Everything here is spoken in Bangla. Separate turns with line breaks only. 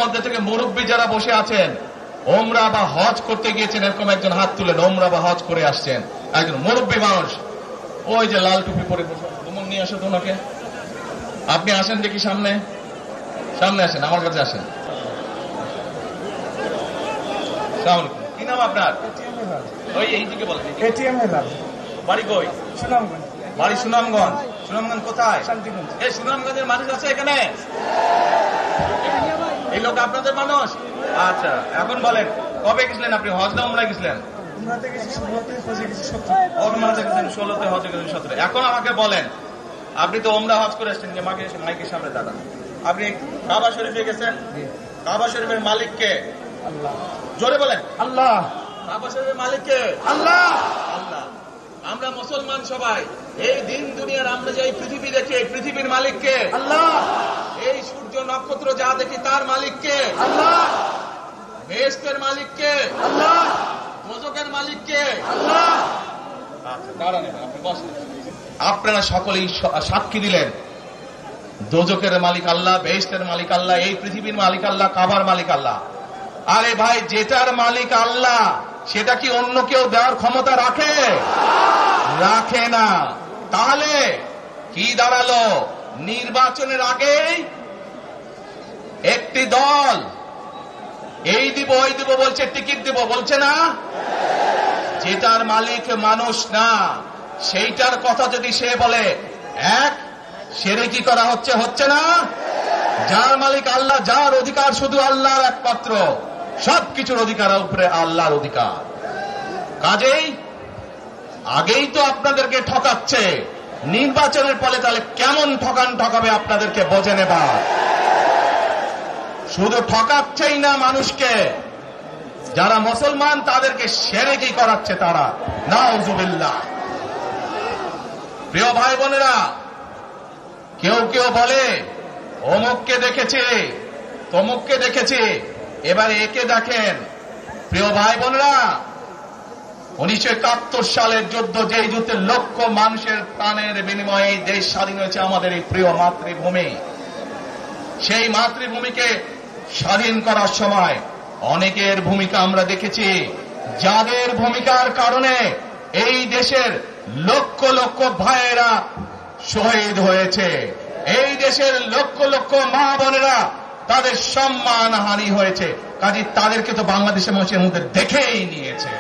মধ্যে থেকে মুরব্বী যারা বসে আছেন, ওমরা বা হজ করতে গিয়েছেন, এরকম একজন হাত তুলেন। ওমরা বা হজ করে আসছেন, একজন মুরব্বী মানুষ, ওই যে লাল টুপি পরে বসে, তোমার নিয়ে আসো তো ওনাকে। আপনি আসেন দেখি, সামনে সামনে আসেন, আমার কাছে আসেন। কি নাম আপনার? ওই এইদিকে বলেন। বাড়ি কই?
সুনামগঞ্জ।
বাড়ি সুনামগঞ্জ। সুনামগঞ্জ কোথায়?
শান্তিগঞ্জ।
এই সুনামগঞ্জের মানুষ আছে এখানে? এই লোক আপনাদের মানুষ? আচ্ছা, এখন বলেন, কবে গেছিলেন আপনি? হজ না উমরায় গেছিলেন?
উমরাতে গেছি 16তে, হজে গেছি 17।
উমরাতে গেছেন 16তে, হজে গেছেন 17। এখন আমাকে বলেন, আপনি তো উমরা হজ করে আসছেন, যে মাইকের সামনে দাঁড়ান, আপনি কাবা শরীফে গেছেন, কাবা শরীফের মালিক কে?
আল্লাহ।
জোরে বলেন।
আল্লাহ।
কাবা শরীফের মালিক কে?
আল্লাহ।
আল্লাহ। আমরা মুসলমান সবাই এই দিন দুনিয়ার, আমরা যে এই পৃথিবী দেখি, এই পৃথিবীর মালিক কে?
আল্লাহ।
এই সূর্য নক্ষত্র যা দেখি তার মালিক কে?
আল্লাহ।
বেহেশতের মালিক কে?
আল্লাহ।
দোজখের মালিক কে?
আল্লাহ।
আচ্ছা, দাঁড়ান, আপনি বসেন। আপনারা সকলেই সাক্ষী দিলেন, দোজখের মালিক আল্লাহ, বেহেশতের মালিক আল্লাহ, এই পৃথিবীর মালিক আল্লাহ, কাবার মালিক আল্লাহ। আরে ভাই, যেটার মালিক আল্লাহ সেটা কি অন্য কেউ দেওয়ার ক্ষমতা রাখে? রাখে না। তাহলে কি দাঁড়ালো? নির্বাচনের আগেই একটি দল এই দিব ওই দিব বলছে, টিকিট দিব বলছে না? যেটার মালিক মানুষ না, সেইটার কথা যদি সে বলে, এক শিরকি করা হচ্ছে, হচ্ছে না? যার মালিক আল্লাহ, যার অধিকার শুধু আল্লাহর একমাত্র, সবকিছুর অধিকার উপরে আল্লাহর অধিকার। কাজেই আগেই তো আপনাদেরকে ঠকাচ্ছে, নির্বাচনের ফলে তাহলে কেমন ঠকাবে আপনাদেরকে বোঝেন এবার। শুধু ঠকাচ্ছেই না মানুষকে, যারা মুসলমান তাদেরকে শিরকি করাচ্ছে তারা। নাউজুবিল্লাহ। প্রিয় ভাই বোনেরা, কেউ কেউ বলে অমুককে দেখেছে, তমুককে দেখেছে, এবার একে দেখেন। প্রিয় ভাই বোনেরা, 1971 সালের যুদ্ধ, যেই যুদ্ধে লক্ষ মানুষের প্রাণের বিনিময়ে দেশ স্বাধীন হয়েছে, আমাদের এই প্রিয় মাতৃভূমি, সেই মাতৃভূমিকে স্বাধীন করার সময় অনেকের ভূমিকা আমরা দেখেছি, যাদের ভূমিকার কারণে এই দেশের লক্ষ লক্ষ ভাইয়েরা শহীদ হয়েছে, এই দেশের লক্ষ লক্ষ মা বোনেরা তাদের সম্মানহানি হয়েছে। কাজে তাদেরকে তো বাংলাদেশের মানুষের মধ্যে দেখেই নিয়েছে।